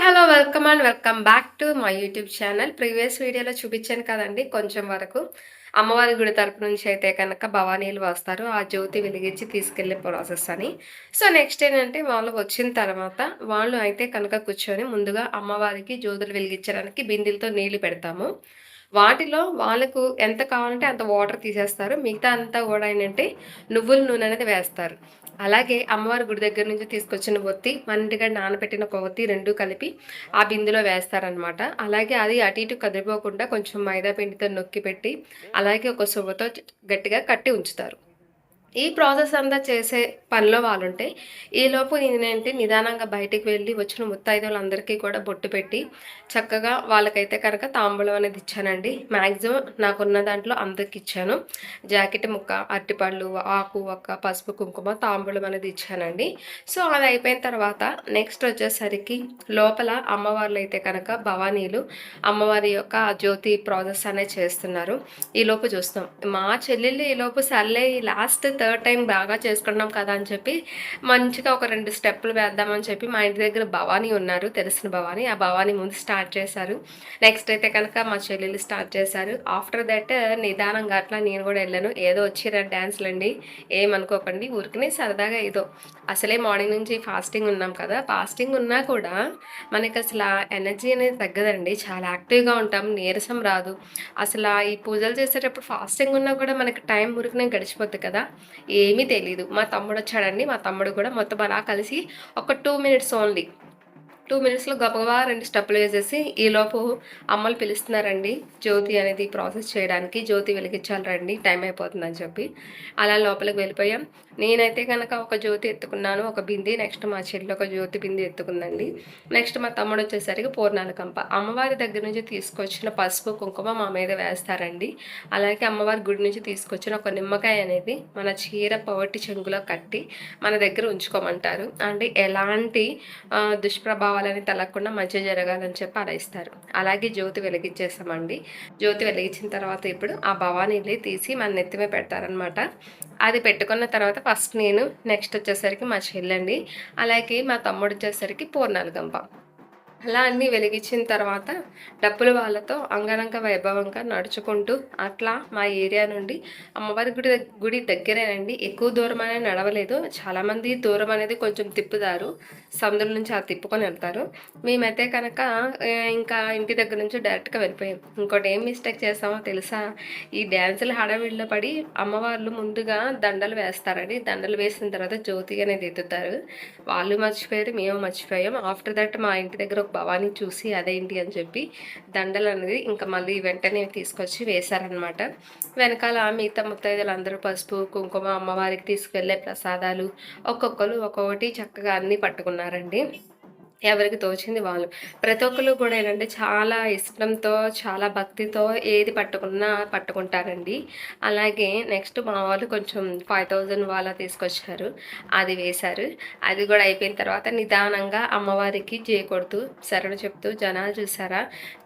Hello. Welcome back to my YouTube channel. Previous వీడియోలో చూపించాను కదండీ కొంచెం వరకు. అమ్మవారి గుడి తరపు నుంచి అయితే కనుక భవానీలు వస్తారు. ఆ జ్యోతి వెలిగించి తీసుకెళ్ళే ప్రాసెస్ అని. సో, నెక్స్ట్ ఏంటంటే వాళ్ళు వచ్చిన తర్వాత వాళ్ళు అయితే కనుక కూర్చొని ముందుగా అమ్మవారికి జ్యోతులు వెలిగించడానికి బిందెలతో నీళ్లు పెడతాము. వాటిలో వాళ్ళకు ఎంత కావాలంటే అంత వాటర్ తీసేస్తారు. మిగతా అంతా కూడా ఏంటంటే నువ్వుల నూనె అనేది వేస్తారు. అలాగే అమ్మవారి గుడి దగ్గర నుంచి తీసుకొచ్చిన ఒత్తి, మన ఇంటికాడ నానబెట్టిన ఒక ఒత్తి 2 కలిపి ఆ బిందెలో వేస్తారనమాట. అలాగే అది అటు ఇటు కదిలిపోకుండా కొంచెం మైదా పిండితో నొక్కి పెట్టి, అలాగే ఒక సువ్వతో గట్టిగా కట్టి ఉంచుతారు. ఈ ప్రాసెస్ అంతా చేసే పనిలో వాళ్ళుంటే, ఈలోపు నేనేంటి నిదానంగా బయటికి వెళ్ళి వచ్చిన ముత్తైదువులందరికీ కూడా బొట్టు పెట్టి, చక్కగా వాళ్ళకైతే కనుక తాంబూలం అనేది ఇచ్చానండి. మ్యాక్సిమం నాకున్న దాంట్లో అందరికి ఇచ్చాను. జాకెట్ ముక్క, అరటిపళ్ళు, ఆకు, ఒక్క, పసుపు, కుంకుమ, తాంబూలం అనేది ఇచ్చానండి. సో, అది అయిపోయిన తర్వాత నెక్స్ట్ వచ్చేసరికి లోపల అమ్మవార్లు అయితే కనుక భవానీలు అమ్మవారి యొక్క జ్యోతి ప్రాసెస్ అనేది చేస్తున్నారు. ఈలోపు చూస్తాం మా చెల్లెళ్ళు ఈలోపు సర్లే లాస్ట్ థర్డ్ టైం బాగా చేసుకున్నాం కదా అని చెప్పి మంచిగా ఒక 2 స్టెప్పులు వేద్దామని చెప్పి మా ఇంటి దగ్గర భవానీ ఉన్నారు, తెలిసిన భవానీ. ఆ భవానీ ముందు స్టార్ట్ చేశారు. నెక్స్ట్ అయితే కనుక మా చెల్లెళ్ళు స్టార్ట్ చేశారు. ఆఫ్టర్ దట్ నిదానంగా అట్లా నేను కూడా వెళ్ళాను. ఏదో వచ్చి 2 డ్యాన్స్లు అండి, ఏమనుకోకండి, ఊరికనే సరదాగా ఏదో. అసలే మార్నింగ్ నుంచి ఫాస్టింగ్ ఉన్నాం కదా, ఫాస్టింగ్ ఉన్నా కూడా మనకి అసలు ఎనర్జీ అనేది తగ్గదండి. చాలా యాక్టివ్గా ఉంటాం, నీరసం రాదు. అసలు ఈ పూజలు చేసేటప్పుడు ఫాస్టింగ్ ఉన్నా కూడా మనకి టైం ఊరికనే గడిచిపోద్ది కదా, ఏమీ తెలీదు. మా తమ్ముడు వచ్చాడండి. మా తమ్ముడు కూడా మొత్తం అలా కలిసి ఒక 2 మినిట్స్ ఓన్లీ 2 మినిట్స్‌లో గబగబా 2 స్టెప్పులు వేసేసి, ఈలోపు అమ్మలు పిలుస్తున్నారండి జ్యోతి అనేది ప్రాసెస్ చేయడానికి. జ్యోతి వెలిగించాలి రండి, టైం అయిపోతుందని చెప్పి. అలా లోపలికి వెళ్ళిపోయాం. నేనైతే కనుక ఒక జ్యోతి ఎత్తుకున్నాను, ఒక బింది. నెక్స్ట్ మా చెల్లి ఒక జ్యోతి బింది ఎత్తుకుందండి. నెక్స్ట్ మా తమ్ముడు వచ్చేసరికి పూర్ణాల కంప. అమ్మవారి దగ్గర నుంచి తీసుకొచ్చిన పసుపు, కుంకుమ మా మీద వేస్తారండి. అలాగే అమ్మవారి గుడి నుంచి తీసుకొచ్చిన ఒక నిమ్మకాయ అనేది మన చీర పవటి చెంగులో కట్టి మన దగ్గర ఉంచుకోమంటారు. అంటే ఎలాంటి దుష్ప్రభావాలని తలగకుండా మంచి జరగాలని చెప్పి అలా ఇస్తారు. అలాగే జ్యోతి వెలిగించేస్తామండి. జ్యోతి వెలిగించిన తర్వాత ఇప్పుడు ఆ భవానీని తీసి మన నెత్తిమే పెడతారనమాట. అది పెట్టుకున్న తర్వాత ఫస్ట్ నేను, నెక్స్ట్ వచ్చేసరికి మా చెల్లండి, అలాగే మా తమ్ముడు వచ్చేసరికి పూర్ణాల గంప. అలా అన్నీ వెలిగించిన తర్వాత డప్పుల వాళ్ళతో అంగరంగ వైభవంగా నడుచుకుంటూ అట్లా మా ఏరియా నుండి అమ్మవారి గుడి దగ్గరేనండి. ఎక్కువ దూరం అనేది నడవలేదు. చాలామంది దూరం అనేది కొంచెం తిప్పుతారు, సందుల నుంచి ఆ తిప్పుకొని వెళ్తారు. మేమైతే కనుక ఇంకా ఇంటి దగ్గర నుంచి డైరెక్ట్గా వెళ్ళిపోయాం. ఇంకోటి ఏం మిస్టేక్ చేస్తామో తెలుసా, ఈ డ్యాన్సులు హడావిడిలో పడి అమ్మవార్లు ముందుగా దండలు వేస్తారండి. దండలు వేసిన తర్వాత జ్యోతి అనేది ఎత్తుతారు. వాళ్ళు మర్చిపోయారు, మేము మర్చిపోయాం. ఆఫ్టర్ దట్ మా ఇంటి దగ్గర ఒక భవానీ చూసి అదేంటి అని చెప్పి దండలు అనేది ఇంకా మళ్ళీ వెంటనే తీసుకొచ్చి వేశారనమాట. వెనకాల మిగతా ముత్తైదులు అందరూ పసుపు, కుంకుమ, అమ్మవారికి తీసుకెళ్లే ప్రసాదాలు ఒక్కొక్కరు ఒక్కొక్కటి చక్కగా అన్నీ పట్టుకున్నారండి. ఎవరికి తోచింది వాళ్ళు. ప్రతి ఒక్కళ్ళు కూడా ఏంటంటే చాలా ఇష్టంతో, చాలా భక్తితో ఏది పట్టుకున్నా పట్టుకుంటారండి. అలాగే నెక్స్ట్ మా వాళ్ళు కొంచెం 5000 వాళ్ళ తీసుకొచ్చారు, అది వేశారు. అది కూడా అయిపోయిన తర్వాత నిదానంగా అమ్మవారికి కొడుతూ శరణు చెప్తూ జనాలు చూసారా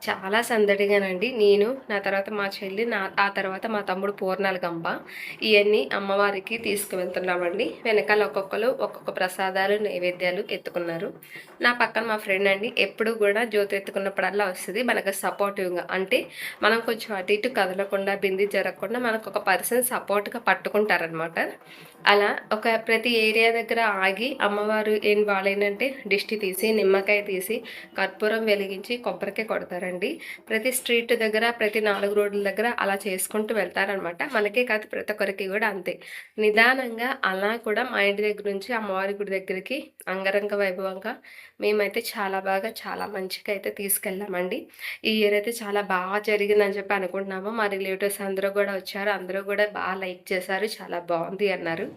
చాలా సందడిగానండి. నేను, నా తర్వాత మా చెల్లి, ఆ తర్వాత మా తమ్ముడు పూర్ణాల గంప, ఇవన్నీ అమ్మవారికి తీసుకువెళ్తున్నామండి. వెనకాల ఒక్కొక్కరు ఒక్కొక్క ప్రసాదాలు, నైవేద్యాలు ఎత్తుకున్నారు. నా పక్కన మా ఫ్రెండ్ అండి, ఎప్పుడు కూడా జ్యోతి ఎత్తుకున్నప్పుడల్లా వస్తుంది మనకు సపోర్టివ్గా. అంటే మనం కొంచెం అటు ఇటు కదలకుండా, బింది జరగకుండా మనకు ఒక పర్సన్ సపోర్ట్గా పట్టుకుంటారనమాట. అలా ఒక ప్రతి ఏరియా దగ్గర ఆగి అమ్మవారు వాళ్ళేంటంటే దిష్టి తీసి, నిమ్మకాయ తీసి, కర్పూరం వెలిగించి కొబ్బరికాయ కొడతారండి. ప్రతి స్ట్రీట్ దగ్గర, ప్రతి 4 రోడ్ల దగ్గర అలా చేసుకుంటూ వెళ్తారనమాట. మనకే కాదు ప్రతి ఒక్కరికి కూడా అంతే. నిదానంగా అలా కూడా మా ఇంటి దగ్గర నుంచి అమ్మవారి గుడి దగ్గరికి అంగరంగ వైభవంగా మేమైతే చాలా బాగా, చాలా మంచిగా అయితే తీసుకెళ్ళామండి. ఈ ఇయర్ అయితే చాలా బాగా జరిగిందని చెప్పి అనుకుంటున్నాము. మా రిలేటివ్స్ అందరూ కూడా వచ్చారు. అందరూ కూడా బాగా లైక్ చేశారు, చాలా బాగుంది అన్నారు.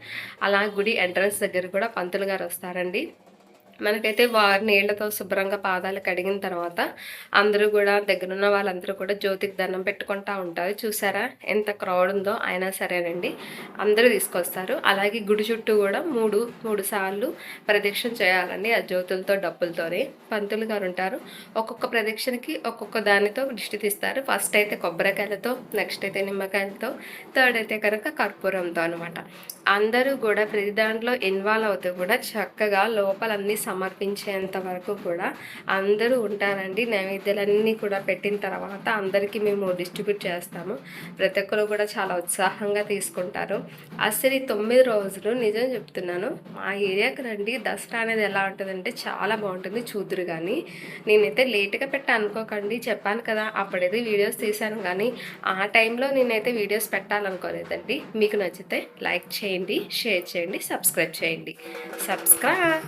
అలా గుడి ఎంట్రన్స్ దగ్గర కూడా పంతులు గారు వస్తారండి. మనకైతే నీళ్లతో శుభ్రంగా పాదాలు కడిగిన తర్వాత అందరూ కూడా దగ్గరున్న వాళ్ళందరూ కూడా జ్యోతికి దండం పెట్టుకుంటూ ఉంటారు. చూసారా ఎంత క్రౌడ్ ఉందో, అయినా సరేనండి అందరూ తీసుకొస్తారు. అలాగే గుడి చుట్టూ కూడా మూడు సార్లు ప్రదక్షిణ చేయాలండి ఆ జ్యోతులతో, డబ్బులతోనే. పంతులు గారు ఉంటారు, ఒక్కొక్క ప్రదక్షిణకి ఒక్కొక్క దానితో దిష్టి తీస్తారు. ఫస్ట్ అయితే కొబ్బరికాయలతో, నెక్స్ట్ అయితే నిమ్మకాయలతో, థర్డ్ అయితే కనుక కర్పూరంతో అనమాట. అందరూ కూడా ప్రతి దాంట్లో ఇన్వాల్వ్ అవుతూ కూడా చక్కగా లోపల అన్ని సమర్పించేంత వరకు కూడా అందరూ ఉంటారండి. నైవేద్యాలన్నీ కూడా పెట్టిన తర్వాత అందరికీ మేము డిస్ట్రిబ్యూట్ చేస్తాము. ప్రతి ఒక్కరు కూడా చాలా ఉత్సాహంగా తీసుకుంటారు. అసలు ఈ 9 రోజులు నిజం చెప్తున్నాను, మా ఏరియాకి రండి. దసరా అనేది ఎలా ఉంటుందంటే చాలా బాగుంటుంది, చూద్దురు కానీ. నేనైతే లేట్గా పెట్టా అనుకోకండి, చెప్పాను కదా అప్పుడైతే వీడియోస్ తీశాను, కానీ ఆ టైంలో నేనైతే వీడియోస్ పెట్టాలనుకోలేదండి. మీకు నచ్చితే లైక్ చేయండి, షేర్ చేయండి, సబ్స్క్రైబ్ చేయండి. సబ్స్క్రైబ్.